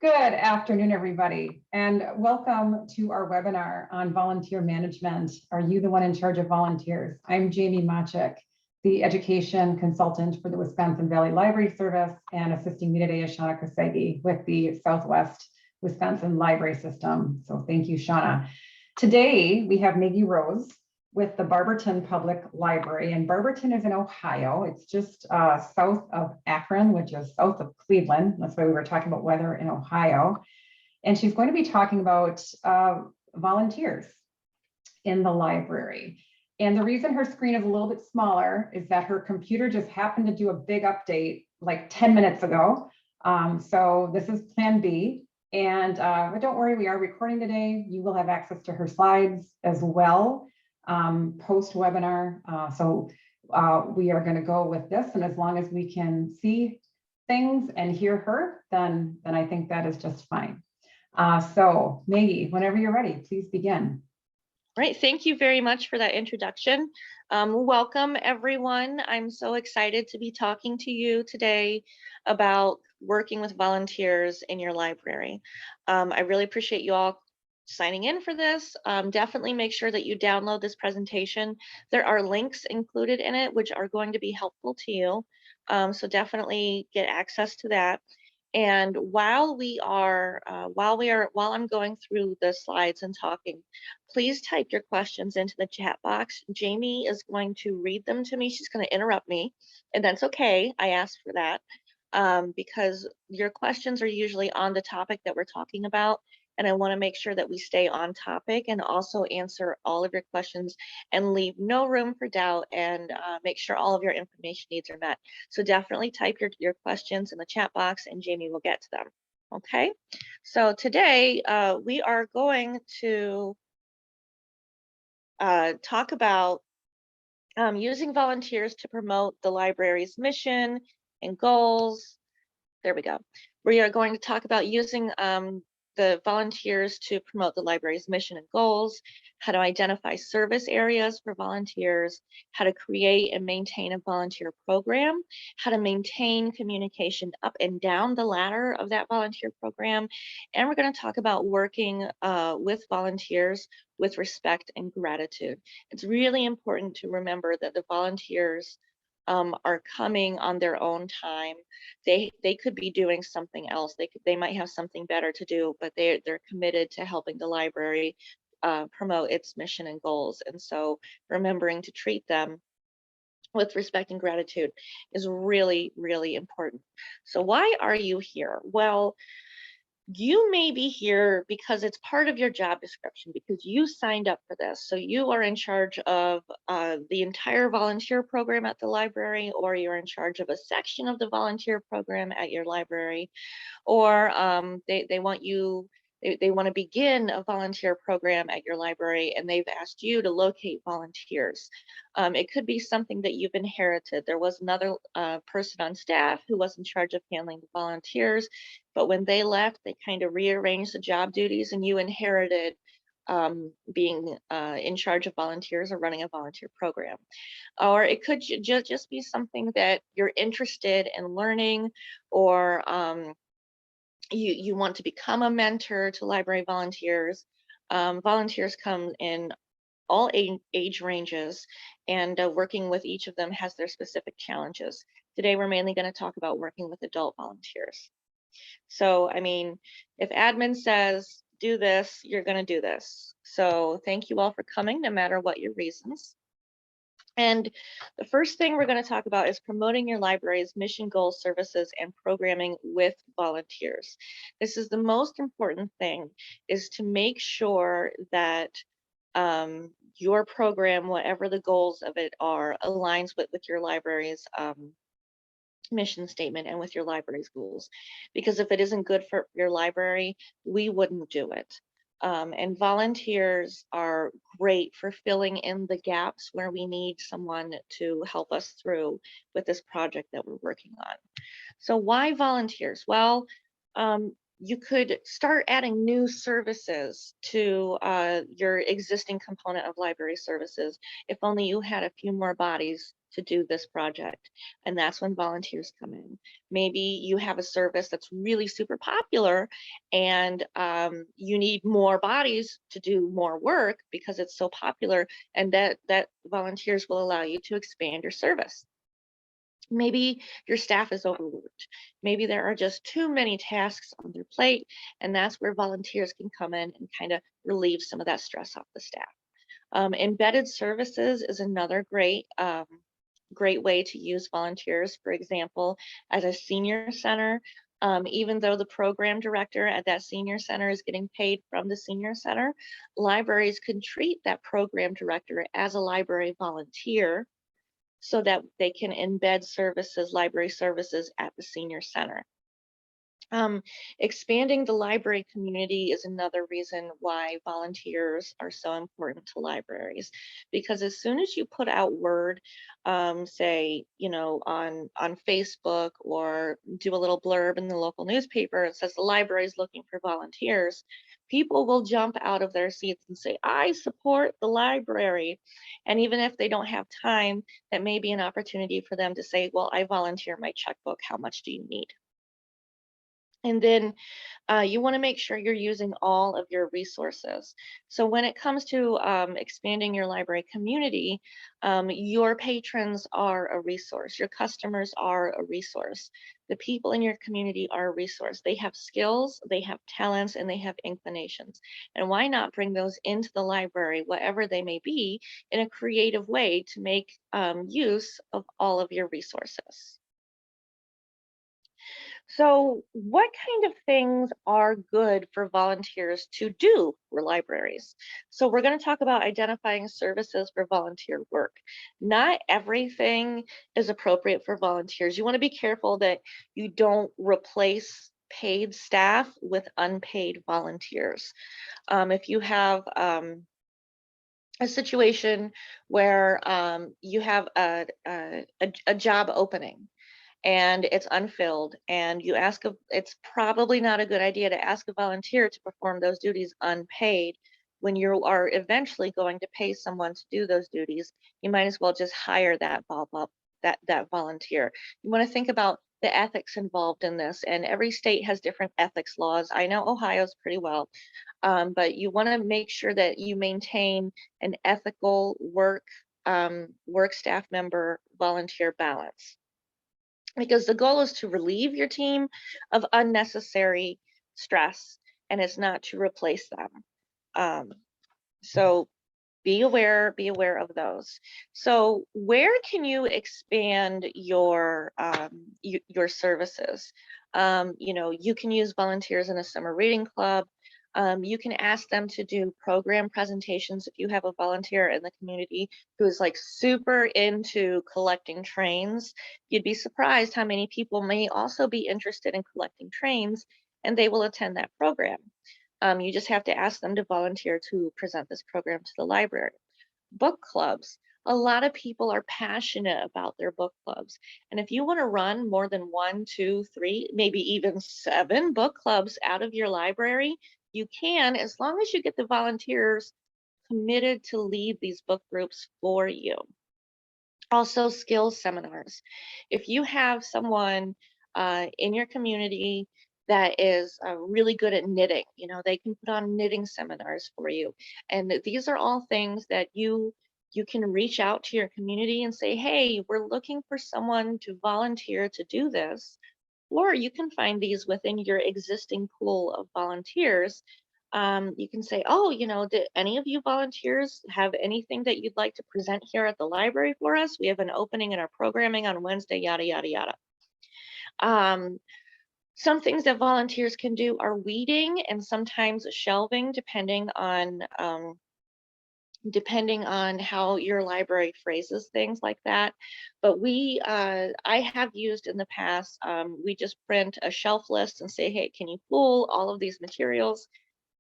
Good afternoon, everybody, and welcome to our webinar on volunteer management. Are you the one in charge of volunteers? I'm Jamie Machik, the education consultant for the Wisconsin Valley Library Service, and assisting me today is Shauna Kosegi with the Southwest Wisconsin Library System. So thank you, Shauna. Today, we have Maggie Rose with the Barberton Public Library, and Barberton is in Ohio. It's just south of Akron, which is south of Cleveland. That's why we were talking about weather in Ohio. And she's going to be talking about volunteers in the library. And the reason her screen is a little bit smaller is that her computer just happened to do a big update like 10 minutes ago. So this is plan B. And but don't worry, we are recording today. You will have access to her slides as well post webinar. So we are going to go with this, and as long as we can see things and hear her, then I think that is just fine. So Maggie, whenever you're ready, please begin. Right, thank you very much for that introduction. Welcome everyone. I'm so excited to be talking to you today about working with volunteers in your library. I really appreciate you all signing in for this. Definitely make sure that you download this presentation. There are links included in it which are going to be helpful to you. So definitely get access to that. And while I'm going through the slides and talking, please type your questions into the chat box. Jamie is going to read them to me. She's going to interrupt me, and that's okay. I asked for that because your questions are usually on the topic that we're talking about. And I want to make sure that we stay on topic and also answer all of your questions and leave no room for doubt, and make sure all of your information needs are met. So definitely type your questions in the chat box and Jamie will get to them. Okay, so today we are going to talk about using volunteers to promote the library's mission and goals. There we go. We are going to talk about using the volunteers to promote the library's mission and goals, how to identify service areas for volunteers, how to create and maintain a volunteer program, how to maintain communication up and down the ladder of that volunteer program. And we're going to talk about working with volunteers with respect and gratitude. It's really important to remember that the volunteers are coming on their own time. They could be doing something else. They might have something better to do, but they're committed to helping the library promote its mission and goals. And so remembering to treat them with respect and gratitude is really, really important. So why are you here? Well, you may be here because it's part of your job description, because you signed up for this. So you are in charge of the entire volunteer program at the library, or you're in charge of a section of the volunteer program at your library, or they want you, they want to begin a volunteer program at your library and they've asked you to locate volunteers. It could be something that you've inherited. There was another person on staff who was in charge of handling the volunteers, but when they left, they kind of rearranged the job duties and you inherited being in charge of volunteers or running a volunteer program. Or it could just be something that you're interested in learning, or you want to become a mentor to library volunteers. Volunteers come in all age ranges, and working with each of them has their specific challenges. Today, we're mainly going to talk about working with adult volunteers. So, I mean, if admin says, do this, you're going to do this. So thank you all for coming, no matter what your reasons. And the first thing we're going to talk about is promoting your library's mission, goals, services, and programming with volunteers. This is the most important thing, is to make sure that your program, whatever the goals of it are, aligns with your library's mission statement and with your library's goals. Because if it isn't good for your library, we wouldn't do it. And volunteers are great for filling in the gaps where we need someone to help us through with this project that we're working on. So why volunteers? Well, You could start adding new services to your existing component of library services if only you had a few more bodies to do this project. And that's when volunteers come in. Maybe you have a service that's really super popular and you need more bodies to do more work because it's so popular, and that volunteers will allow you to expand your service. Maybe your staff is overworked. Maybe there are just too many tasks on their plate, and that's where volunteers can come in and kind of relieve some of that stress off the staff. Embedded services is another great way to use volunteers. For example, at a senior center, even though the program director at that senior center is getting paid from the senior center, libraries can treat that program director as a library volunteer so that they can embed services, library services at the senior center. Expanding the library community is another reason why volunteers are so important to libraries, because as soon as you put out word, say, on Facebook, or do a little blurb in the local newspaper, it says the library is looking for volunteers, people will jump out of their seats and say, I support the library. And even if they don't have time, that may be an opportunity for them to say, well, I volunteer my checkbook. How much do you need? And then you want to make sure you're using all of your resources. So when it comes to expanding your library community, your patrons are a resource. Your customers are a resource. The people in your community are a resource. They have skills, they have talents, and they have inclinations. And why not bring those into the library, whatever they may be, in a creative way to make use of all of your resources? So, what kind of things are good for volunteers to do for libraries? So, we're going to talk about identifying services for volunteer work. Not everything is appropriate for volunteers. You want to be careful that you don't replace paid staff with unpaid volunteers. If you have a situation where you have a job opening and it's unfilled, and it's probably not a good idea to ask a volunteer to perform those duties unpaid when you are eventually going to pay someone to do those duties. You might as well just hire that volunteer. You want to think about the ethics involved in this, and every state has different ethics laws. I know Ohio's pretty well, but you want to make sure that you maintain an ethical work staff member volunteer balance, because the goal is to relieve your team of unnecessary stress, and it's not to replace them. So be aware of those. So where can you expand your services? You can use volunteers in a summer reading club. You can ask them to do program presentations if you have a volunteer in the community who is like super into collecting trains. You'd be surprised how many people may also be interested in collecting trains, and they will attend that program. You just have to ask them to volunteer to present this program to the library. Book clubs. A lot of people are passionate about their book clubs. And if you want to run more than 1, 2, 3, maybe even 7 book clubs out of your library, you can, as long as you get the volunteers committed to lead these book groups for you. Also, skills seminars. If you have someone in your community that is really good at knitting, they can put on knitting seminars for you. And these are all things that you can reach out to your community and say, hey, we're looking for someone to volunteer to do this. Or you can find these within your existing pool of volunteers. You can say, oh, did any of you volunteers have anything that you'd like to present here at the library for us? We have an opening in our programming on Wednesday, yada, yada, yada. Some things that volunteers can do are weeding and sometimes shelving, depending on how your library phrases things like that. But I have used in the past, we just print a shelf list and say, hey, can you pull all of these materials?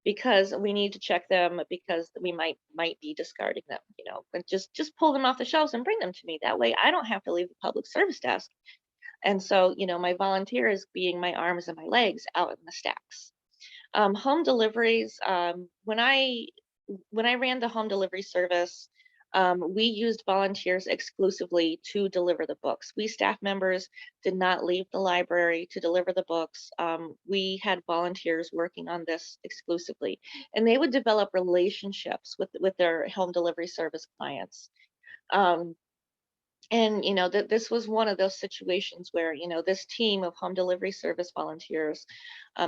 Because we need to check them, because we might be discarding them, but just pull them off the shelves and bring them to me. That way I don't have to leave the public service desk. And so, my volunteer is being my arms and my legs out in the stacks. Home deliveries, when I ran the home delivery service, we used volunteers exclusively to deliver the books. We staff members did not leave the library to deliver the books. We had volunteers working on this exclusively, and they would develop relationships with their home delivery service clients. Um, and this was one of those situations where this team of home delivery service volunteers,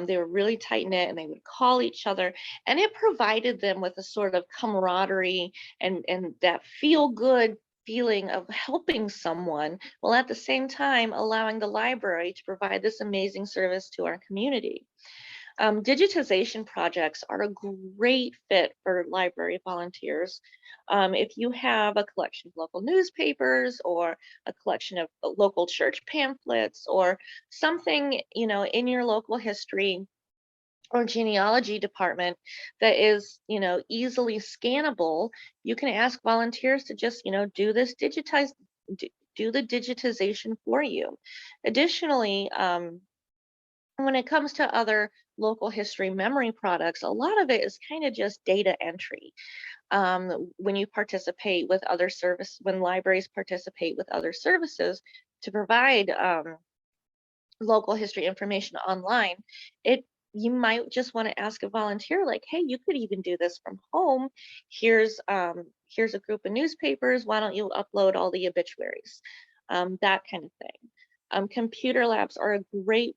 they were really tight knit, and they would call each other, and it provided them with a sort of camaraderie and that feel good feeling of helping someone, while at the same time allowing the library to provide this amazing service to our community. Digitization projects are a great fit for library volunteers. If you have a collection of local newspapers, or a collection of local church pamphlets, or something, in your local history or genealogy department that is, easily scannable, you can ask volunteers to just, do the digitization for you. Additionally, when it comes to other local history memory products, a lot of it is kind of just data entry. When you participate with other when libraries participate with other services to provide local history information online, you might just want to ask a volunteer, like, hey, you could even do this from home. Here's a group of newspapers. Why don't you upload all the obituaries? That kind of thing. Computer labs are a great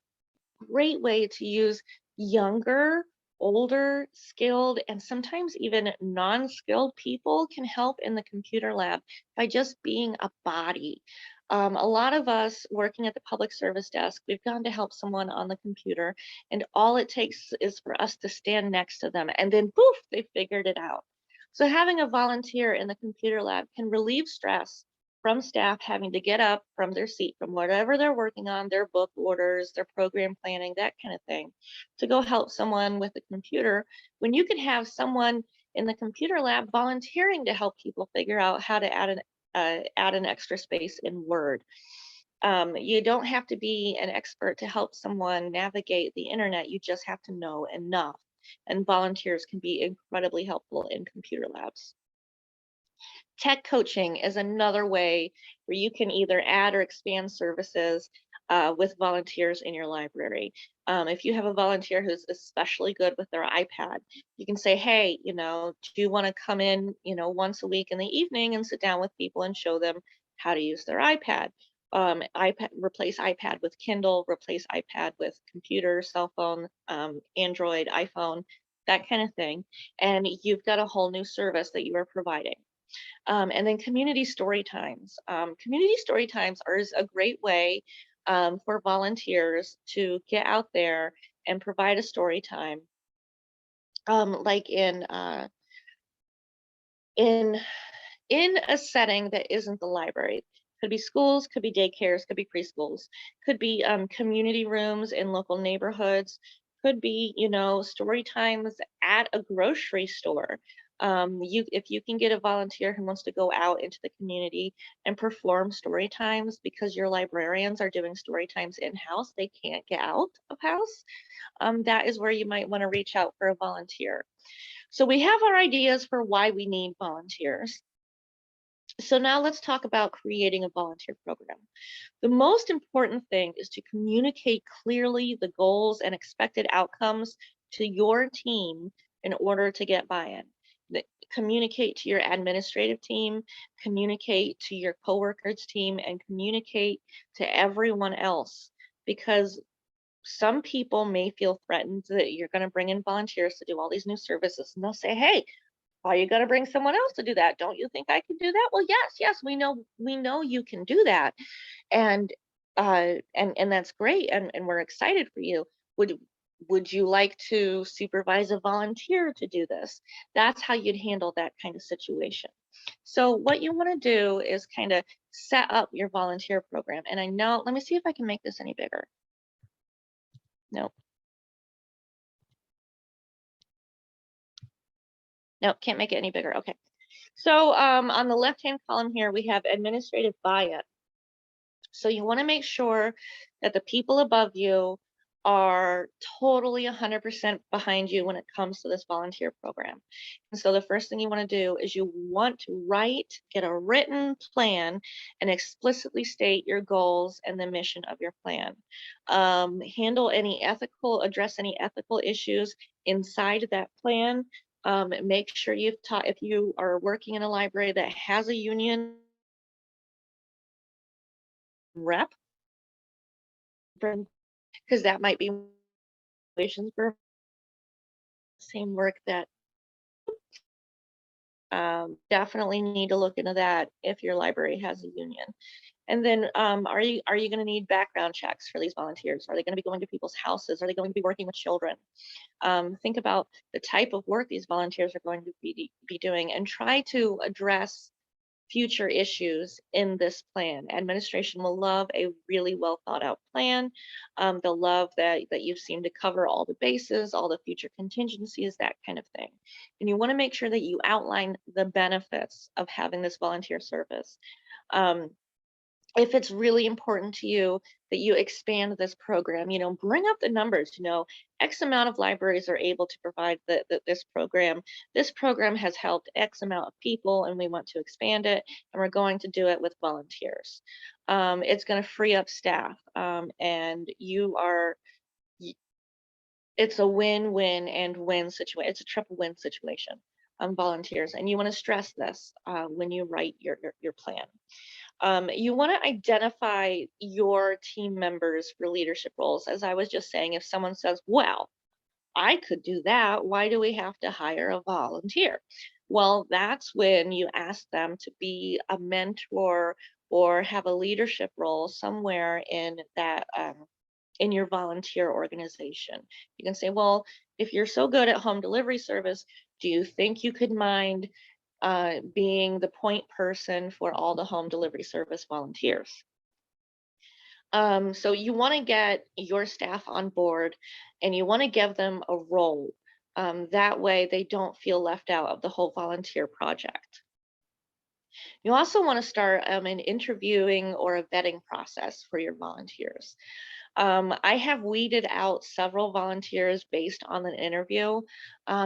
way to use younger, older, skilled, and sometimes even non-skilled people can help in the computer lab by just being a body. A lot of us working at the public service desk, we've gone to help someone on the computer, and all it takes is for us to stand next to them, and then poof, they figured it out. So having a volunteer in the computer lab can relieve stress from staff having to get up from their seat, from whatever they're working on, their book orders, their program planning, that kind of thing, to go help someone with the computer, when you can have someone in the computer lab volunteering to help people figure out how to add an extra space in Word. You don't have to be an expert to help someone navigate the internet. You just have to know enough. And volunteers can be incredibly helpful in computer labs. Tech coaching is another way where you can either add or expand services with volunteers in your library. If you have a volunteer who's especially good with their iPad, you can say, hey, do you want to come in, once a week in the evening and sit down with people and show them how to use their iPad? Replace iPad with Kindle, replace iPad with computer, cell phone, Android, iPhone, that kind of thing. And you've got a whole new service that you are providing. And then community story times. Community story times is a great way for volunteers to get out there and provide a story time, like in a setting that isn't the library. Could be schools, could be daycares, could be preschools, could be community rooms in local neighborhoods, could be, story times at a grocery store. If you can get a volunteer who wants to go out into the community and perform story times, because your librarians are doing story times in-house, they can't get out of house, that is where you might want to reach out for a volunteer. So we have our ideas for why we need volunteers. So now let's talk about creating a volunteer program. The most important thing is to communicate clearly the goals and expected outcomes to your team in order to get buy-in. Communicate to your administrative team, communicate to your coworkers team, and communicate to everyone else, because some people may feel threatened that you're going to bring in volunteers to do all these new services, and they'll say, hey, are you going to bring someone else to do that? Don't you think I can do that? Well, yes, we know you can do that. And that's great. And we're excited for you. Would you like to supervise a volunteer to do this? That's how you'd handle that kind of situation. So what you want to do is kind of set up your volunteer program. And I know, let me see if I can make this any bigger. Nope. No, can't make it any bigger. Okay. So on the left-hand column here, we have administrative buy-in. So you want to make sure that the people above you are totally 100% behind you when it comes to this volunteer program. And so the first thing you want to do is you want to get a written plan and explicitly state your goals and the mission of your plan. Address any ethical issues inside that plan. Make sure if you are working in a library that has a union rep, because that might be situations for same work that definitely need to look into that if your library has a union. And then are you going to need background checks for these volunteers? Are they going to be going to people's houses? Are they going to be working with children? Think about the type of work these volunteers are going to be doing, and try to address future issues in this plan. Administration will love a really well thought out plan. They'll love that you seem to cover all the bases, all the future contingencies, that kind of thing. And you want to make sure that you outline the benefits of having this volunteer service. Um, if it's really important to you that you expand this program, bring up the numbers. X amount of libraries are able to provide this program. This program has helped X amount of people, and we want to expand it, and we're going to do it with volunteers. It's going to free up staff, and it's a win-win and win situation. It's a triple win situation on volunteers, and you want to stress this when you write your plan. You want to identify your team members for leadership roles. As I was just saying, if someone says, well, I could do that, why do we have to hire a volunteer? Well, that's when you ask them to be a mentor or have a leadership role somewhere in that in your volunteer organization. You can say, well, if you're so good at home delivery service, do you think you could mind being the point person for all the home delivery service volunteers? So you want to get your staff on board, and you want to give them a role. That way they don't feel left out of the whole volunteer project. You also want to start an interviewing or a vetting process for your volunteers. I have weeded out several volunteers based on an interview,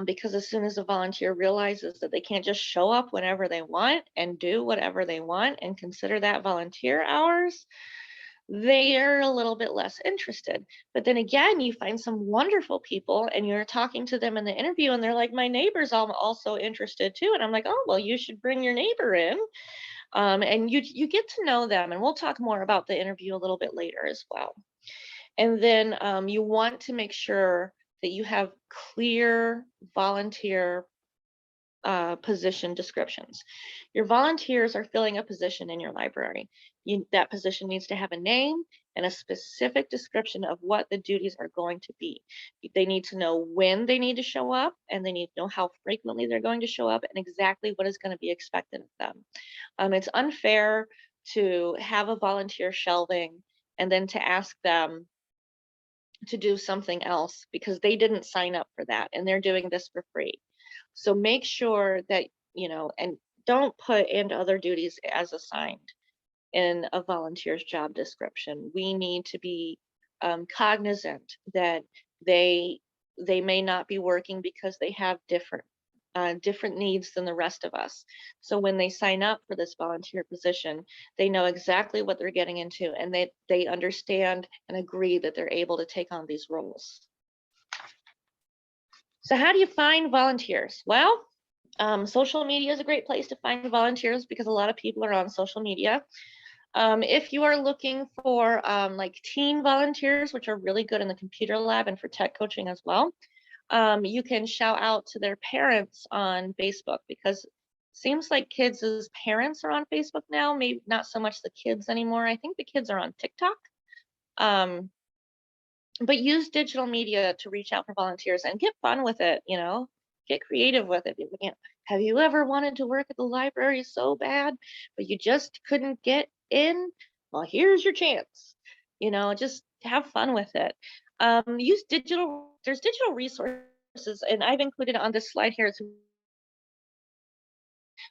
because as soon as a volunteer realizes that they can't just show up whenever they want and do whatever they want and consider that volunteer hours, they're a little bit less interested. But then again, you find some wonderful people and you're talking to them in the interview, and they're like, my neighbor's also interested too. And I'm like, oh, well, you should bring your neighbor in. And you get to know them, and we'll talk more about the interview a little bit later as well. And then you want to make sure that you have clear volunteer position descriptions. Your volunteers are filling a position in your library. That position needs to have a name and a specific description of what the duties are going to be. They need to know when they need to show up, and they need to know how frequently they're going to show up, and exactly what is going to be expected of them. It's unfair to have a volunteer shelving and then to ask them to do something else because they didn't sign up for that and they're doing this for free. So make sure that, and don't put "and other duties as assigned" in a volunteer's job description. We need to be cognizant that they may not be working because they have different needs than the rest of us. So when they sign up for this volunteer position, they know exactly what they're getting into, and they understand and agree that they're able to take on these roles. So how do you find volunteers? Well, social media is a great place to find volunteers because a lot of people are on social media. If you are looking for like teen volunteers, which are really good in the computer lab and for tech coaching as well, you can shout out to their parents on Facebook, because it seems like kids' parents are on Facebook now, maybe not so much the kids anymore. I think the kids are on TikTok. But use digital media to reach out for volunteers and get fun with it, get creative with it. Have you ever wanted to work at the library so bad, but you just couldn't get in? Well, here's your chance. Just have fun with it. There's digital resources, and I've included on this slide here,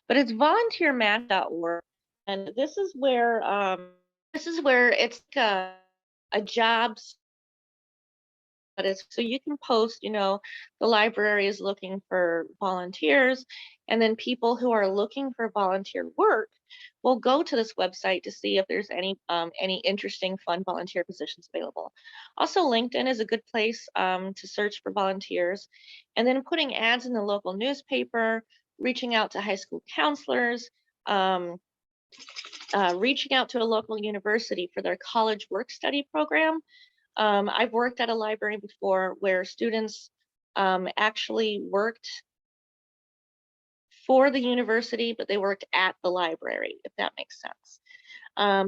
but it's volunteermatch.org. And this is where it's a jobs it. So you can post, the library is looking for volunteers, and then people who are looking for volunteer work will go to this website to see if there's any interesting, fun volunteer positions available. Also, LinkedIn is a good place to search for volunteers, and then putting ads in the local newspaper, reaching out to high school counselors, um, reaching out to a local university for their college work study program. I've worked at a library before where students actually worked for the university, but they worked at the library, if that makes sense.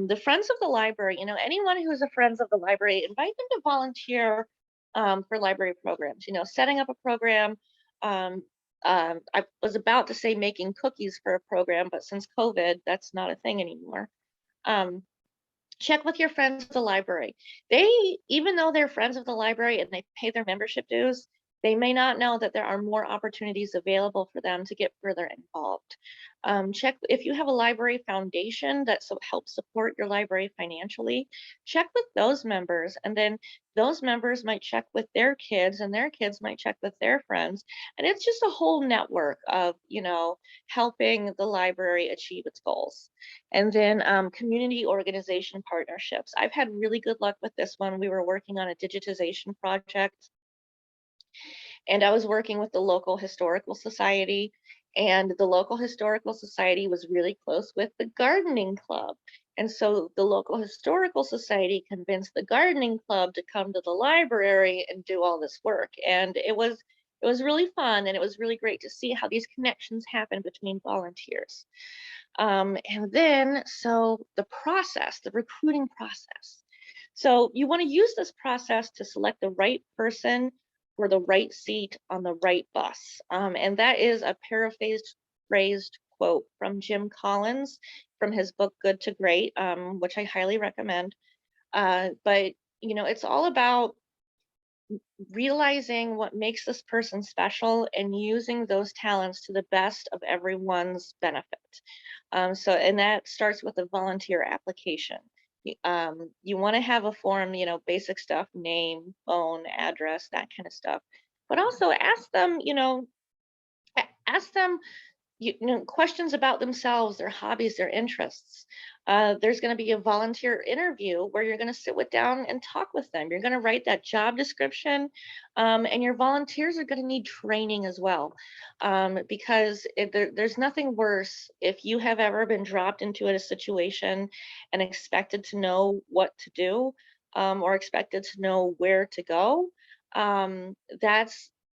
The Friends of the Library, anyone who is a Friends of the Library, invite them to volunteer for library programs, setting up a program. I was about to say making cookies for a program, but since COVID, that's not a thing anymore. Um, check with your friends of the library. Even though they're friends of the library and they pay their membership dues, they may not know that there are more opportunities available for them to get further involved. Check if you have a library foundation that helps support your library financially. Check with those members, and then those members might check with their kids, and their kids might check with their friends. And it's just a whole network of, helping the library achieve its goals. And then community organization partnerships. I've had really good luck with this one. We were working on a digitization project, and I was working with the local historical society, and the local historical society was really close with the gardening club. And so the local historical society convinced the gardening club to come to the library and do all this work. And it was really fun, and it was really great to see how these connections happen between volunteers. And then, so the process, the recruiting process. So you want to use this process to select the right person for the right seat on the right bus. And that is a paraphrased quote from Jim Collins from his book Good to Great, which I highly recommend. But it's all about realizing what makes this person special and using those talents to the best of everyone's benefit. And that starts with a volunteer application. You want to have a form, basic stuff, name, phone, address, that kind of stuff. But also ask them questions about themselves, their hobbies, their interests. There's going to be a volunteer interview where you're going to sit down and talk with them. You're going to write that job description, and your volunteers are going to need training as well, because there's nothing worse if you have ever been dropped into a situation and expected to know what to do, or expected to know where to go.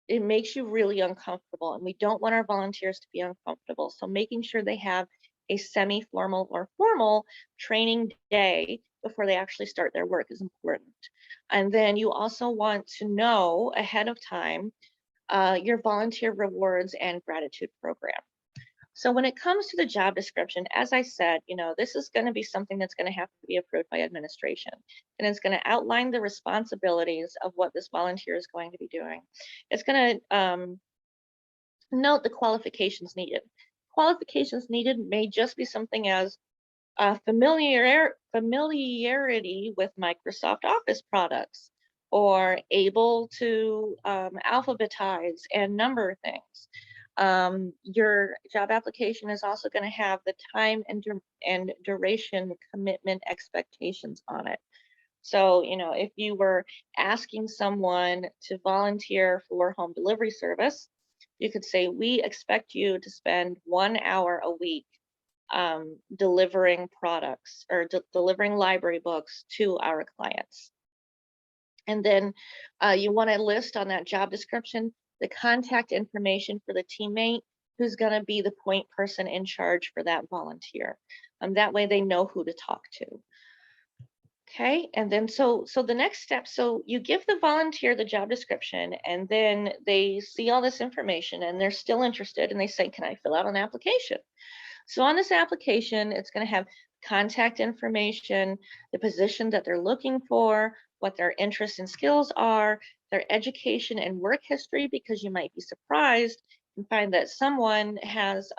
It makes you really uncomfortable, and we don't want our volunteers to be uncomfortable. So making sure they have a semi-formal or formal training day before they actually start their work is important. And then you also want to know ahead of time your volunteer rewards and gratitude program. So when it comes to the job description, as I said, this is going to be something that's going to have to be approved by administration. And it's going to outline the responsibilities of what this volunteer is going to be doing. It's going to note the qualifications needed. Qualifications needed may just be something as familiarity with Microsoft Office products, or able to alphabetize and number things. Your job application is also going to have the time and duration commitment expectations on it. So, if you were asking someone to volunteer for home delivery service, you could say, we expect you to spend 1 hour a week delivering products or delivering library books to our clients. And then you want to list on that job description the contact information for the teammate who's going to be the point person in charge for that volunteer. That way they know who to talk to. Okay, and then so the next step, so you give the volunteer the job description, and then they see all this information and they're still interested, and they say, can I fill out an application? So on this application, it's going to have contact information, the position that they're looking for, what their interests and skills are, their education and work history, because you might be surprised and find that someone has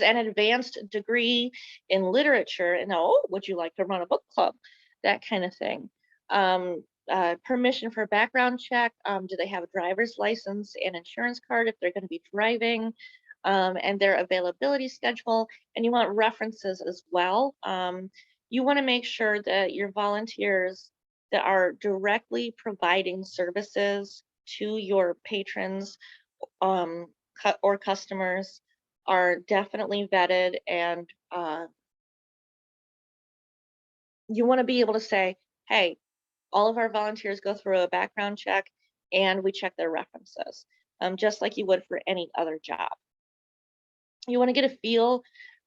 an advanced degree in literature, and would you like to run a book club? That kind of thing. permission for a background check. Do they have a driver's license and insurance card if they're going to be driving, and their availability schedule. And you want references as well. You want to make sure that your volunteers that are directly providing services to your patrons or customers are definitely vetted, and you want to be able to say, hey, all of our volunteers go through a background check and we check their references, just like you would for any other job. You want to get a feel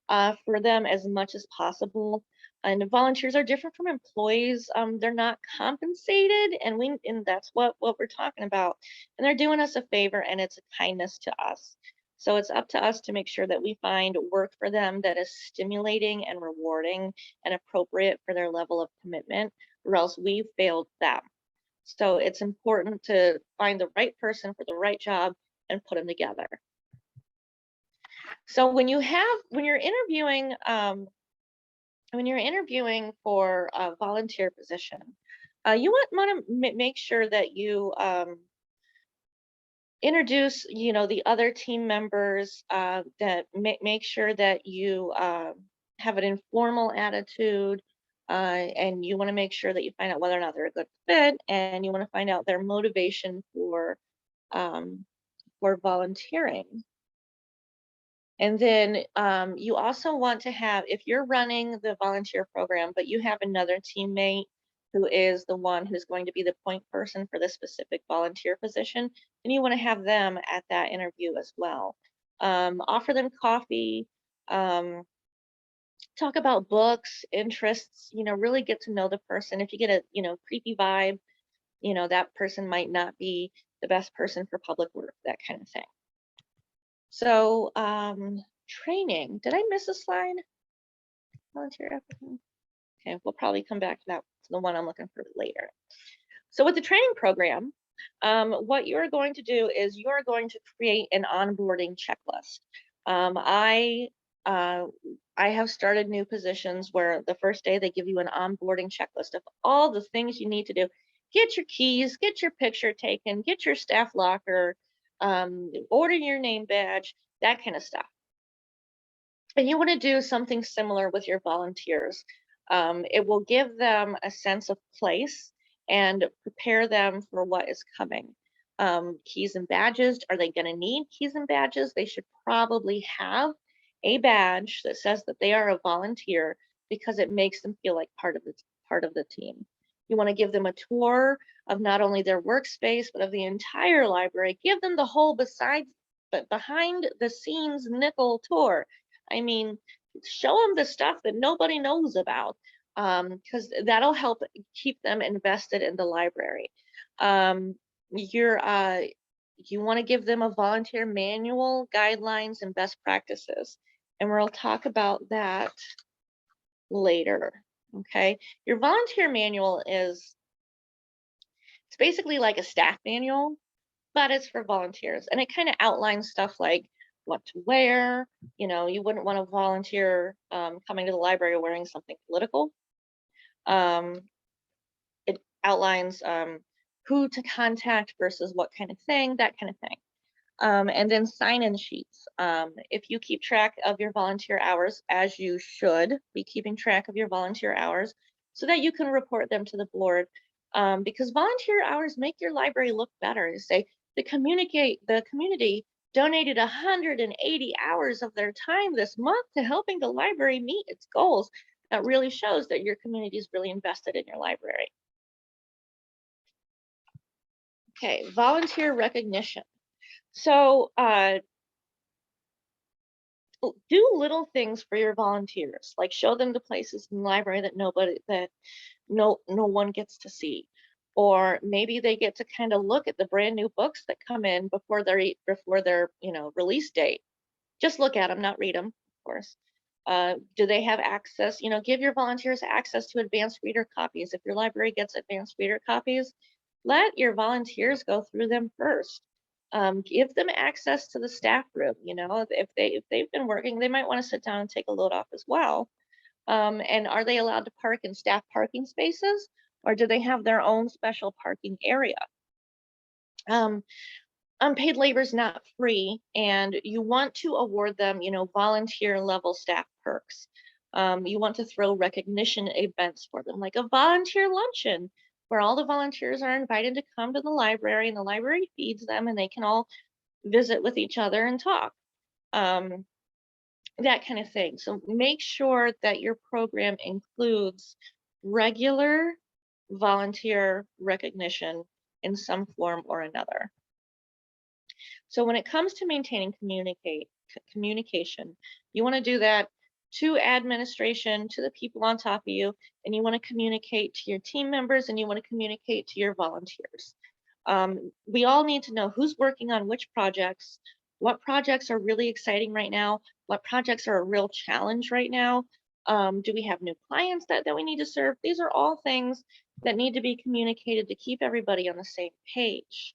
for them as much as possible. And volunteers are different from employees. They're not compensated, and that's what we're talking about. And they're doing us a favor, and it's a kindness to us. So it's up to us to make sure that we find work for them that is stimulating and rewarding and appropriate for their level of commitment, or else we've failed them. So it's important to find the right person for the right job and put them together. So when you're interviewing for a volunteer position, you want to make sure that you introduce, the other team members, that make sure that you have an informal attitude, and you want to make sure that you find out whether or not they're a good fit, and you want to find out their motivation for volunteering. And then you also want to have, if you're running the volunteer program, but you have another teammate who is the one who's going to be the point person for the specific volunteer position, then you want to have them at that interview as well. Offer them coffee, talk about books, interests, really get to know the person. If you get a, creepy vibe, that person might not be the best person for public work, that kind of thing. So training, did I miss a slide? Volunteer applicant. Okay, we'll probably come back to that, to the one I'm looking for later. So with the training program, what you're going to do is you're going to create an onboarding checklist. I have started new positions where the first day they give you an onboarding checklist of all the things you need to do. Get your keys, get your picture taken, get your staff locker, order your name badge, that kind of stuff. And you want to do something similar with your volunteers. It will give them a sense of place and prepare them for what is coming. Keys and badges, are they going to need keys and badges? They should probably have a badge that says that they are a volunteer, because it makes them feel like part of the team. You want to give them a tour of not only their workspace, but of the entire library. Give them the whole behind the scenes nickel tour. I mean, show them the stuff that nobody knows about, because that'll help keep them invested in the library. You want to give them a volunteer manual, guidelines, and best practices. And we'll talk about that later. Okay, your volunteer manual it's basically like a staff manual, but it's for volunteers, and it kind of outlines stuff like what to wear. You wouldn't want to volunteer coming to the library wearing something political. It outlines who to contact versus what kind of thing, that kind of thing. And then sign-in sheets. If you keep track of your volunteer hours, as you should be keeping track of your volunteer hours, so that you can report them to the board, because volunteer hours make your library look better. Say the community donated 180 hours of their time this month to helping the library meet its goals. That really shows that your community is really invested in your library. Okay, volunteer recognition. So do little things for your volunteers, like show them the places in the library that no one gets to see, or maybe they get to kind of look at the brand new books that come in before their release date. Just look at them, not read them, of course. Do they have access? Give your volunteers access to advanced reader copies. If your library gets advanced reader copies, let your volunteers go through them first. Give them access to the staff room. If they've been working, they might want to sit down and take a load off as well. And are they allowed to park in staff parking spaces, Or do they have their own special parking area? Unpaid labor is not free, and you want to award them, volunteer level staff perks. You want to throw recognition events for them, like a volunteer luncheon, where all the volunteers are invited to come to the library, and the library feeds them, and they can all visit with each other and talk. That kind of thing. So make sure that your program includes regular volunteer recognition in some form or another. So when it comes to maintaining communication, you want to do that to administration, to the people on top of you, and you want to communicate to your team members, and you want to communicate to your volunteers. We all need to know who's working on which projects, what projects are really exciting right now, what projects are a real challenge right now. Do we have new clients that we need to serve? These are all things that need to be communicated to keep everybody on the same page.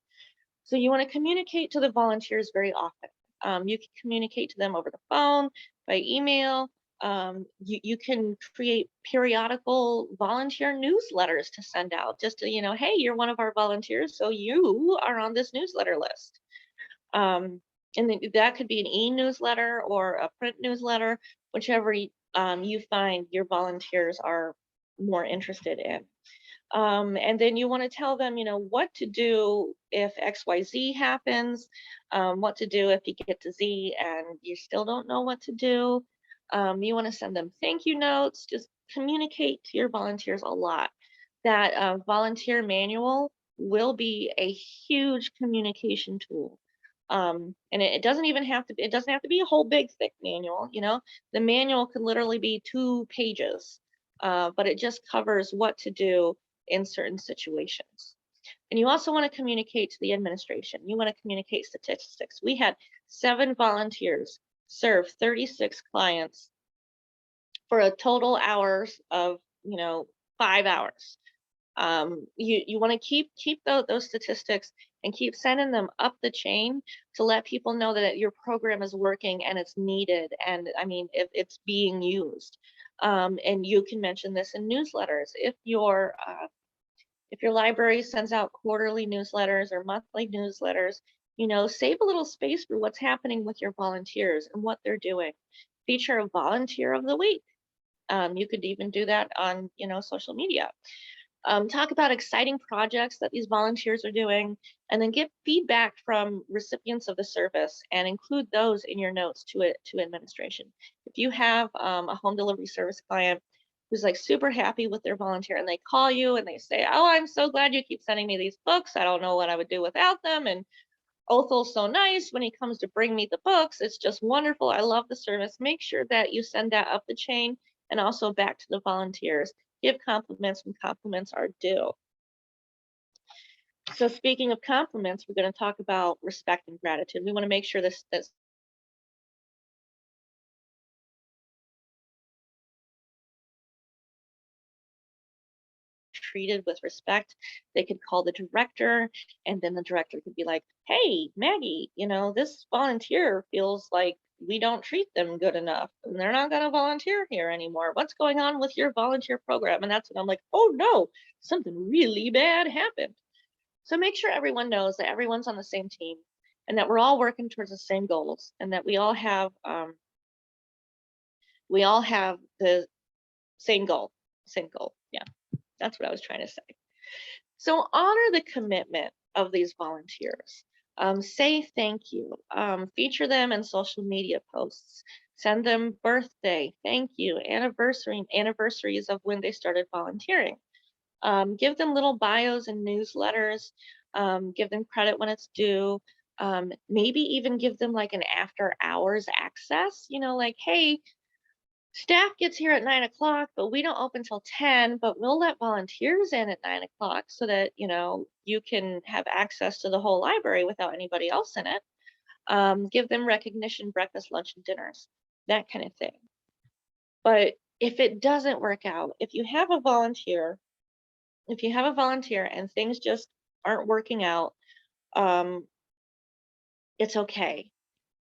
So you want to communicate to the volunteers very often. You can communicate to them over the phone, by email. You can create periodical volunteer newsletters to send out, just to, hey, you're one of our volunteers, so you are on this newsletter list. And that could be an e-newsletter or a print newsletter, whichever you find your volunteers are more interested in. And then you want to tell them, what to do if XYZ happens, what to do if you get to Z and you still don't know what to do. You want to send them thank you notes, just communicate to your volunteers a lot. That volunteer manual will be a huge communication tool. And it doesn't even have to be, it doesn't have to be a whole big thick manual, the manual can literally be 2 pages, but it just covers what to do in certain situations. And you also want to communicate to the administration. You want to communicate statistics. We had 7 volunteers serve 36 clients for a total hours of, 5 hours. You want to keep those statistics and keep sending them up the chain to let people know that your program is working and it's needed, and I mean it's being used. And you can mention this in newsletters. If your library sends out quarterly newsletters or monthly newsletters, save a little space for what's happening with your volunteers and what they're doing. Feature a volunteer of the week. You could even do that on, social media. Talk about exciting projects that these volunteers are doing, and then get feedback from recipients of the service and include those in your notes to administration. If you have a home delivery service client who's like super happy with their volunteer and they call you and they say, oh, I'm so glad you keep sending me these books. I don't know what I would do without them. And Othel's so nice when he comes to bring me the books. It's just wonderful. I love the service. Make sure that you send that up the chain and also back to the volunteers. Give compliments when compliments are due. So speaking of compliments, we're going to talk about respect and gratitude. We want to make sure that's treated with respect. They could call the director, and then the director could be like, hey, Maggie, this volunteer feels like we don't treat them good enough and they're not going to volunteer here anymore. What's going on with your volunteer program? And that's when I'm like, oh no, something really bad happened. So make sure everyone knows that everyone's on the same team and that we're all working towards the same goals, and that we all have the same goal. Yeah, that's what I was trying to say. So honor the commitment of these volunteers. Say thank you. Feature them in social media posts. Send them birthday, thank you, anniversaries of when they started volunteering. Give them little bios and newsletters. Give them credit when it's due. Maybe even give them like an after hours access, like, hey, staff gets here at 9 o'clock, but we don't open till 10, but we'll let volunteers in at 9 o'clock so that, you can have access to the whole library without anybody else in it. Give them recognition, breakfast, lunch, and dinners, that kind of thing. But if it doesn't work out, if you have a volunteer and things just aren't working out, it's okay.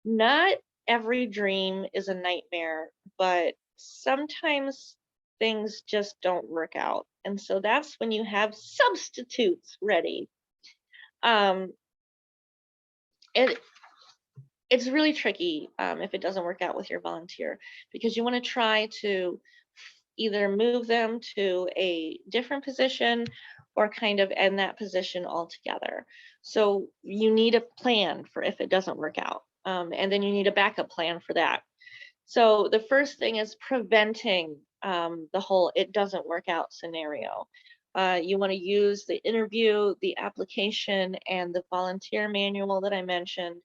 Not every dream is a nightmare, but sometimes things just don't work out. And so that's when you have substitutes ready. Um, it's really tricky if it doesn't work out with your volunteer, because you want to try to either move them to a different position or kind of end that position altogether. So you need a plan for if it doesn't work out. And then you need a backup plan for that. So the first thing is preventing the whole it doesn't work out scenario. You want to use the interview, the application, and the volunteer manual that I mentioned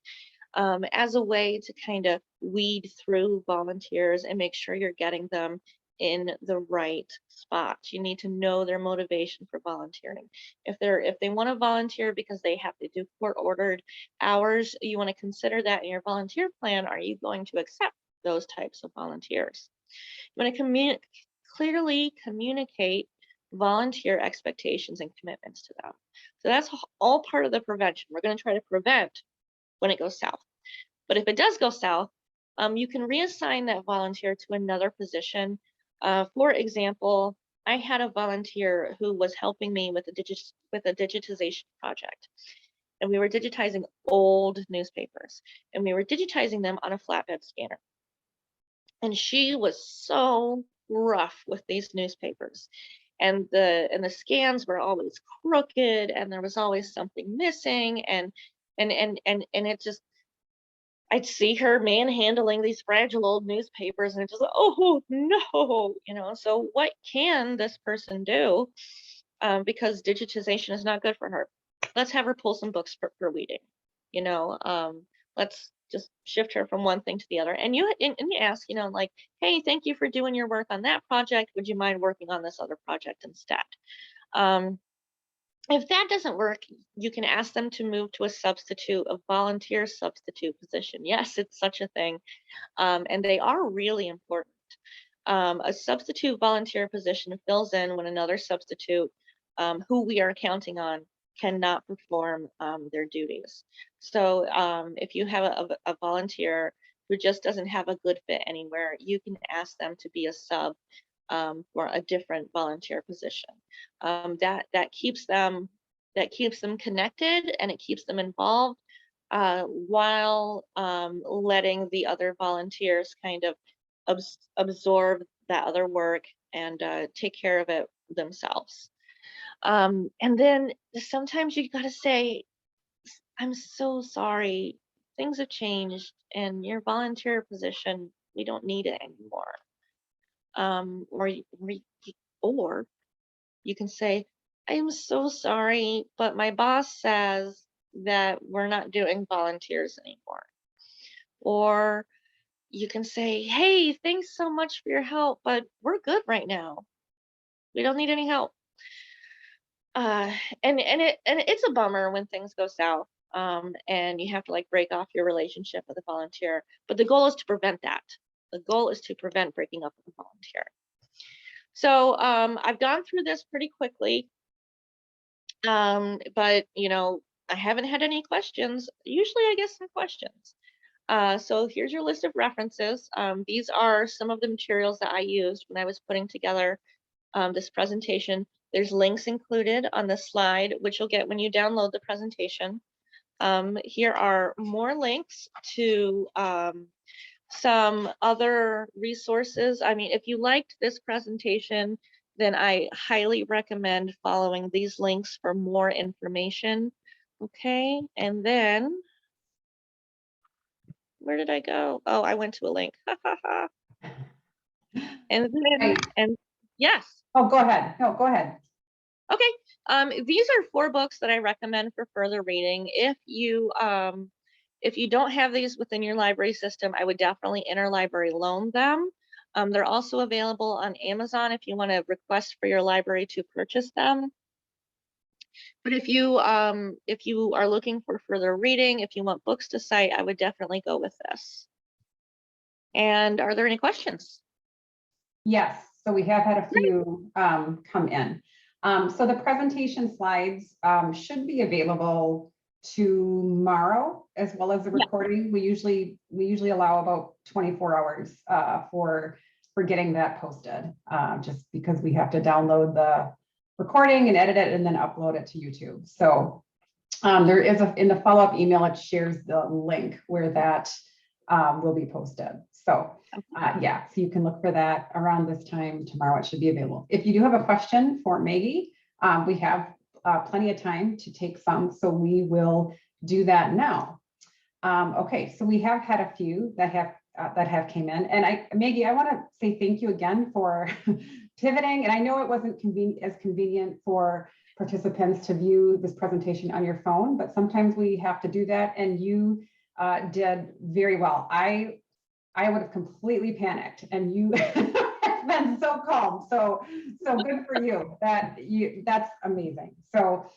as a way to kind of weed through volunteers and make sure you're getting them in the right spot. You need to know their motivation for volunteering. If they want to volunteer because they have to do court-ordered hours, you want to consider that in your volunteer plan. Are you going to accept those types of volunteers? You want to clearly communicate volunteer expectations and commitments to them. So that's all part of the prevention. We're going to try to prevent when it goes south. But if it does go south, you can reassign that volunteer to another position. For example, I had a volunteer who was helping me with a digitization project. And we were digitizing old newspapers, and we were digitizing them on a flatbed scanner. And she was so rough with these newspapers. And the scans were always crooked, and there was always something missing, and it just, I'd see her manhandling these fragile old newspapers, and it's just, oh no, so what can this person do? Because digitization is not good for her. Let's have her pull some books for reading. Let's just shift her from one thing to the other. And you ask, like, hey, thank you for doing your work on that project. Would you mind working on this other project instead? If that doesn't work, you can ask them to move to a volunteer substitute position. Yes, it's such a thing. And they are really important. A substitute volunteer position fills in when another substitute who we are counting on cannot perform their duties. So if you have a volunteer who just doesn't have a good fit anywhere, you can ask them to be a sub for a different volunteer position. That keeps them connected, and it keeps them involved while letting the other volunteers kind of absorb that other work and take care of it themselves. And then sometimes you got to say, I'm so sorry, things have changed, and your volunteer position, we don't need it anymore. Or you can say, I'm so sorry, but my boss says that we're not doing volunteers anymore. Or you can say, hey, thanks so much for your help, but we're good right now. We don't need any help. And it's a bummer when things go south, and you have to break off your relationship with a volunteer. But the goal is to prevent that. The goal is to prevent breaking up with a volunteer. So I've gone through this pretty quickly, but I haven't had any questions. Usually I get some questions. So here's your list of references. These are some of the materials that I used when I was putting together this presentation. There's links included on the slide, which you'll get when you download the presentation. Here are more links to some other resources. I mean, if you liked this presentation, then I highly recommend following these links for more information. Okay, and then where did I go? Oh, I went to a link. And then, and yes. Oh, go ahead. No, go ahead. Okay. These are 4 books that I recommend for further reading. If you don't have these within your library system, I would definitely interlibrary loan them. They're also available on Amazon if you want to request for your library to purchase them. But if you are looking for further reading, if you want books to cite, I would definitely go with this. And are there any questions? Yes, so we have had a few come in. So the presentation slides should be available tomorrow, as well as the recording. Yeah. We usually allow about 24 hours for getting that posted, just because we have to download recording and edit it and then upload it to YouTube. So there is in the follow-up email, it shares the link where that will be posted. So yeah, so you can look for that around this time tomorrow. It should be available. If you do have a question for Maggie, we have plenty of time to take some, so we will do that now. Okay, so we have had a few that have came in, and Maggie, I want to say thank you again for pivoting. And I know it wasn't as convenient for participants to view this presentation on your phone, but sometimes we have to do that, and you did very well. I would have completely panicked, and you have been so calm. So good for you. That's amazing. So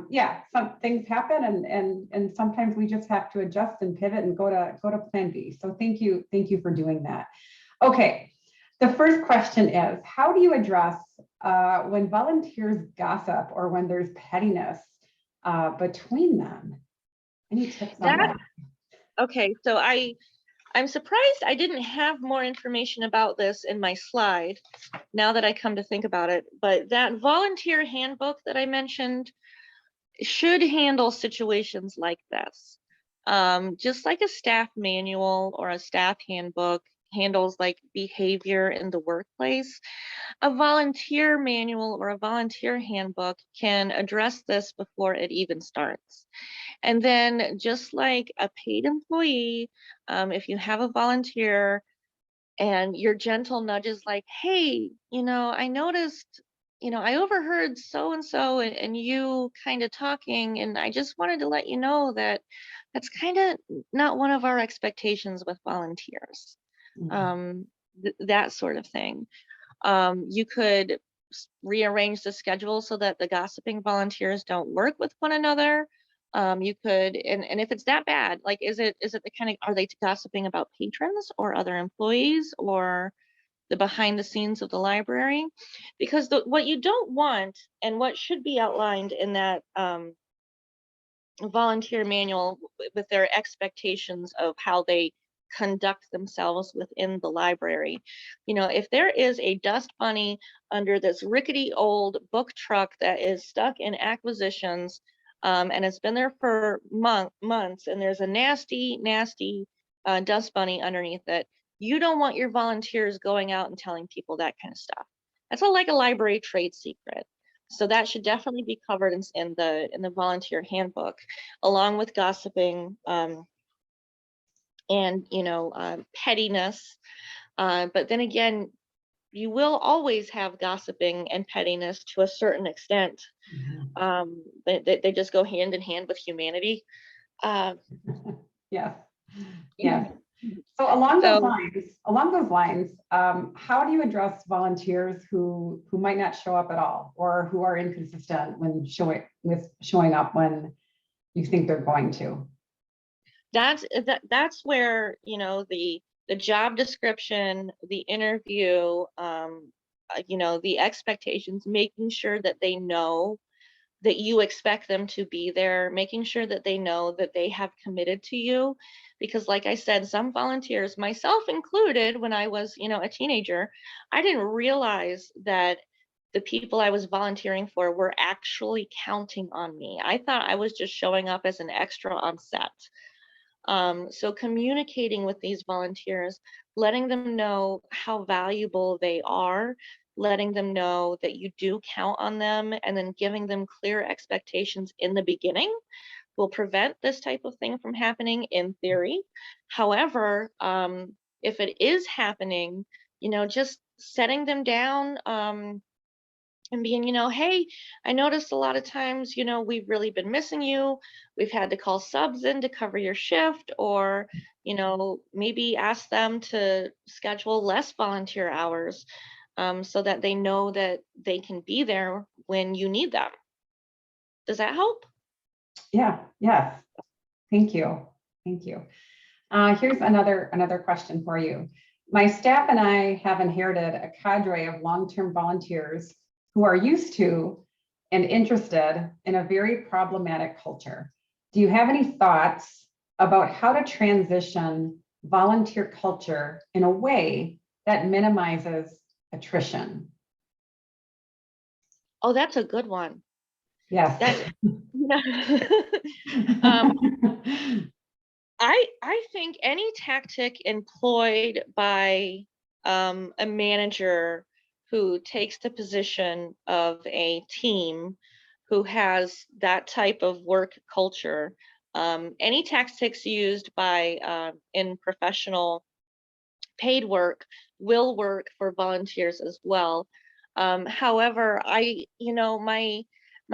yeah, some things happen, and sometimes we just have to adjust and pivot and go to plan B. So thank you for doing that. Okay, the first question is, how do you address when volunteers gossip or when there's pettiness between them? Any tips on that? Okay, so I'm surprised I didn't have more information about this in my slide, now that I come to think about it, but that volunteer handbook that I mentioned should handle situations like this. Just like a staff manual or a staff handbook handles like behavior in the workplace, a volunteer manual or a volunteer handbook can address this before it even starts. And then just like a paid employee, if you have a volunteer and your gentle nudge is like, hey, I noticed, I overheard so-and-so and you kind of talking, and I just wanted to let you know that that's kind of not one of our expectations with volunteers. That sort of thing. You could rearrange the schedule so that the gossiping volunteers don't work with one another. You could, and if it's that bad, like, is it the kind of, are they gossiping about patrons or other employees or the behind the scenes of the library? Because what you don't want, and what should be outlined in that volunteer manual with their expectations of how they conduct themselves within the library. If there is a dust bunny under this rickety old book truck that is stuck in acquisitions, and it's been there for months, and there's a nasty dust bunny underneath it, you don't want your volunteers going out and telling people that kind of stuff. That's like a library trade secret. So that should definitely be covered in the volunteer handbook, along with gossiping and pettiness. But then again, you will always have gossiping and pettiness to a certain extent. They just go hand in hand with humanity. Yes. Yes. So along those lines, how do you address volunteers who might not show up at all, or who are inconsistent when showing up when you think they're going to? That's where the job description, the interview, the expectations, making sure that they know that you expect them to be there, making sure that they know that they have committed to you. Because like I said, some volunteers, myself included, when I was, a teenager, I didn't realize that the people I was volunteering for were actually counting on me. I thought I was just showing up as an extra on set. So communicating with these volunteers, letting them know how valuable they are, letting them know that you do count on them, and then giving them clear expectations in the beginning will prevent this type of thing from happening in theory. However, if it is happening, just setting them down, and being, hey, I noticed a lot of times, we've really been missing you. We've had to call subs in to cover your shift, or, maybe ask them to schedule less volunteer hours, so that they know that they can be there when you need them. Does that help? Yeah, yes. Thank you. Thank you. Here's another question for you. My staff and I have inherited a cadre of long-term volunteers who are used to and interested in a very problematic culture. Do you have any thoughts about how to transition volunteer culture in a way that minimizes attrition? Oh, that's a good one. Yes. That, um, I think any tactic employed by a manager who takes the position of a team who has that type of work culture, any tactics used by in professional paid work will work for volunteers as well. However, my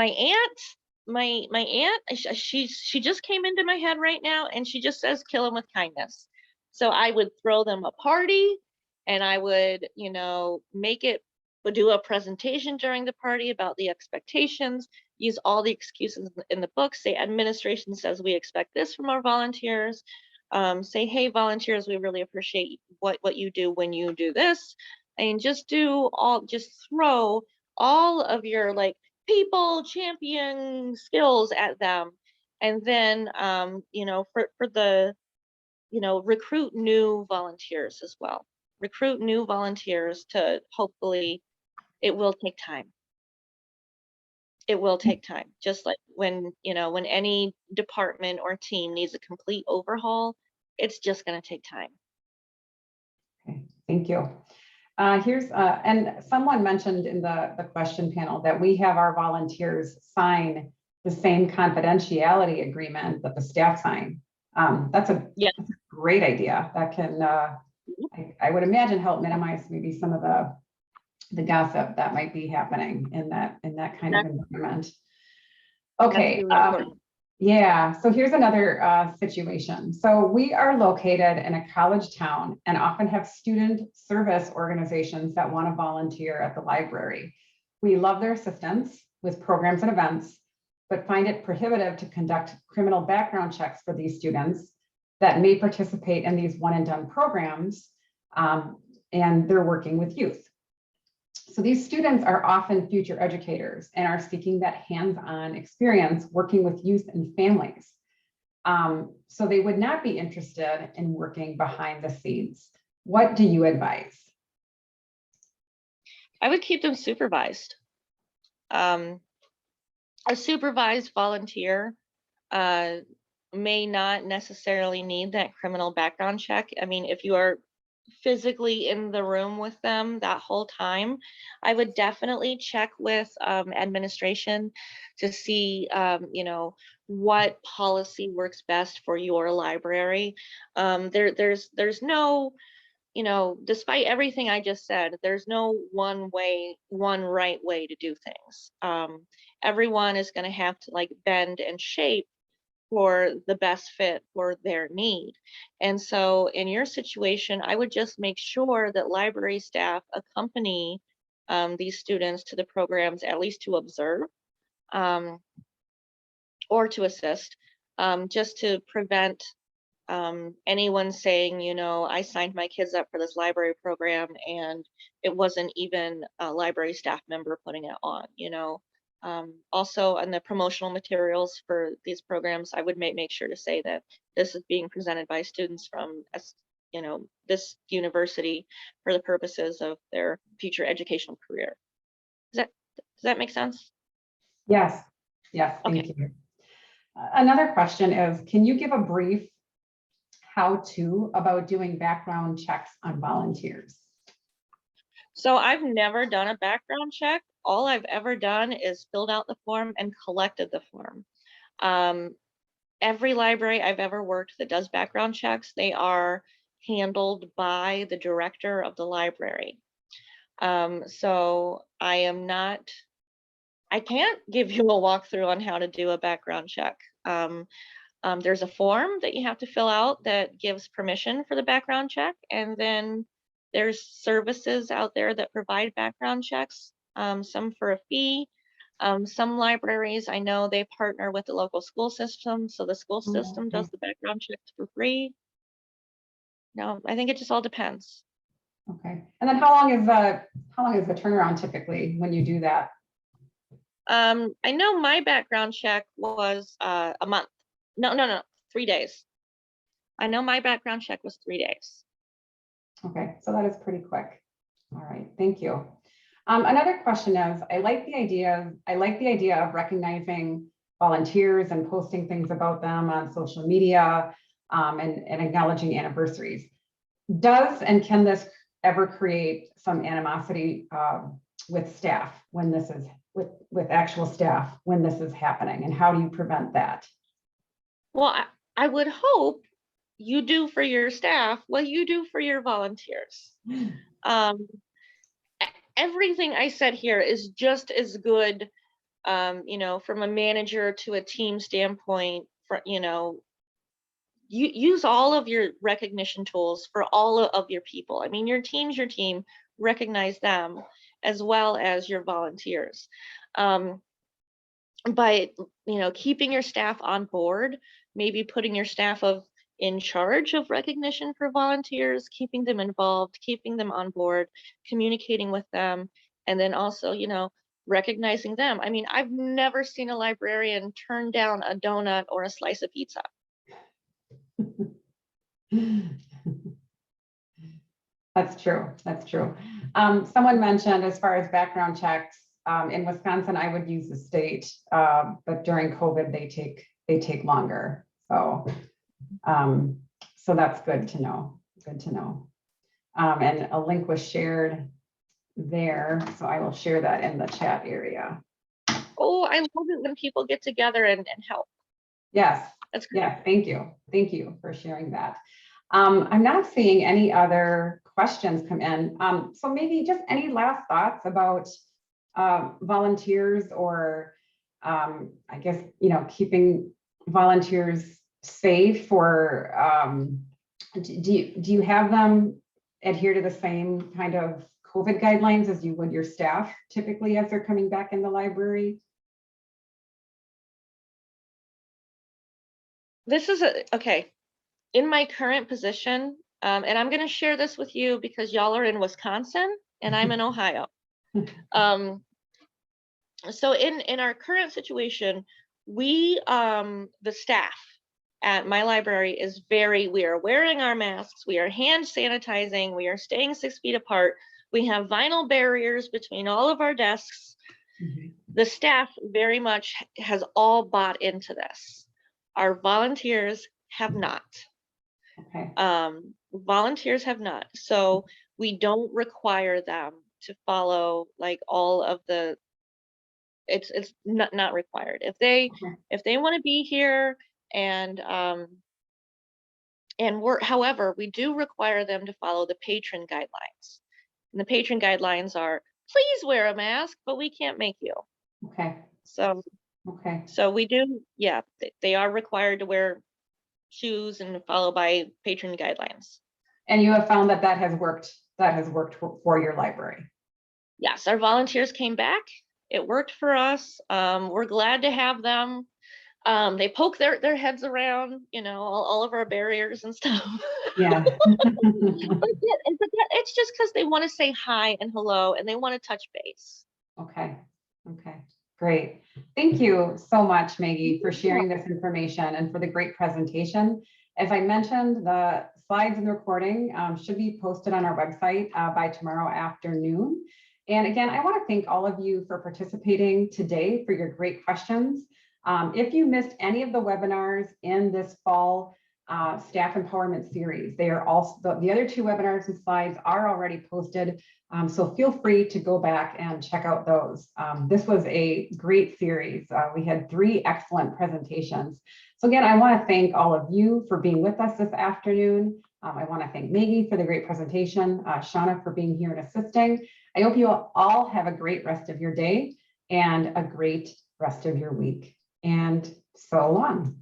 aunt, my aunt, she just came into my head right now, and she just says, "Kill them with kindness." So I would throw them a party, and I would, make it, would do a presentation during the party about the expectations, use all the excuses in the book, say administration says we expect this from our volunteers, say, hey, volunteers, we really appreciate what you do when you do this, and just throw all of your like people champion skills at them. And then, for the, recruit new volunteers as well. Recruit new volunteers to hopefully, it will take time. It will take time. Just like when any department or team needs a complete overhaul, it's just going to take time. Okay, thank you. And someone mentioned in the question panel that we have our volunteers sign the same confidentiality agreement that the staff sign. That's a Yeah. great idea. That can, I would imagine, help minimize maybe some of the gossip that might be happening in that kind of environment. Okay. That's really important. Yeah, so here's another situation. So we are located in a college town and often have student service organizations that want to volunteer at the library. We love their assistance with programs and events, but find it prohibitive to conduct criminal background checks for these students that may participate in these one and done programs, and they're working with youth. So these students are often future educators and are seeking that hands-on experience working with youth and families. So they would not be interested in working behind the scenes. What do you advise? I would keep them supervised. A supervised volunteer may not necessarily need that criminal background check. I mean, if you are physically in the room with them that whole time, I would definitely check with administration to see, what policy works best for your library. There's no, despite everything I just said, there's no one right way to do things. Everyone is going to have to like bend and shape for the best fit for their need. And so in your situation, I would just make sure that library staff accompany these students to the programs, at least to observe or to assist, just to prevent anyone saying, I signed my kids up for this library program and it wasn't even a library staff member putting it on. Also on the promotional materials for these programs, I would make sure to say that this is being presented by students from this university for the purposes of their future educational career. Does that make sense? Yes, yes, thank Okay. you. Another question is, can you give a brief how-to about doing background checks on volunteers? So I've never done a background check. All I've ever done is filled out the form and collected the form. Every library I've ever worked that does background checks, they are handled by the director of the library. So I can't give you a walkthrough on how to do a background check. There's a form that you have to fill out that gives permission for the background check, and then there's services out there that provide background checks, some for a fee. Some libraries, I know they partner with the local school system, so the school system does the background checks for free. No, I think it just all depends. Okay, and then how long is the turnaround typically when you do that? I know my background check was a month. No, 3 days. I know my background check was 3 days. Okay, so that is pretty quick. All right, thank you. Another question is, I like the idea of recognizing volunteers and posting things about them on social media, and acknowledging anniversaries. Does and can this ever create some animosity with staff when this is with actual staff when this is happening, and how do you prevent that? Well, I would hope you do for your staff what you do for your volunteers. Everything I said here is just as good, from a manager to a team standpoint. You use all of your recognition tools for all of your people. I mean, your team's your team. Recognize them as well as your volunteers. By keeping your staff on board, maybe putting your staff in charge of recognition for volunteers, keeping them involved, keeping them on board, communicating with them, and then also, recognizing them. I mean, I've never seen a librarian turn down a donut or a slice of pizza. That's true. That's true. Someone mentioned, as far as background checks, in Wisconsin, I would use the state, but during COVID, they take longer. So that's good to know. Good to know. And a link was shared there, so I will share that in the chat area. Oh, I love it when people get together and help. Yes. That's great. Yeah. Thank you. Thank you for sharing that. I'm not seeing any other questions come in. So maybe just any last thoughts about volunteers, or I guess, keeping volunteers safe, or do you have them adhere to the same kind of COVID guidelines as you would your staff typically as they're coming back in the library? This is okay. In my current position, and I'm going to share this with you because y'all are in Wisconsin and I'm in Ohio. So in our current situation, we, the staff at my library is we are wearing our masks, we are hand sanitizing, we are staying 6 feet apart. We have vinyl barriers between all of our desks. Mm-hmm. The staff very much has all bought into this. Our volunteers have not. Okay. Volunteers have not. So we don't require them to follow like all of the, it's not required. If they want to be here and work, however, we do require them to follow the patron guidelines. And the patron guidelines are, please wear a mask, but we can't make you. Okay. So we do, yeah, they are required to wear shoes and follow by patron guidelines. And you have found that has worked for your library? Yes, our volunteers came back. It worked for us. We're glad to have them. They poke their heads around, all of our barriers and stuff. Yeah. but it's just because they want to say hi and hello and they want to touch base. Okay. Great. Thank you so much, Maggie, for sharing this information and for the great presentation. As I mentioned, the slides and the recording should be posted on our website by tomorrow afternoon. And again, I want to thank all of you for participating today, for your great questions. If you missed any of the webinars in this fall staff empowerment series, they are also, the other 2 webinars and slides are already posted. So feel free to go back and check out those. This was a great series. We had 3 excellent presentations. So again, I want to thank all of you for being with us this afternoon. I want to thank Maggie for the great presentation, Shauna for being here and assisting. I hope you all have a great rest of your day and a great rest of your week. And so long.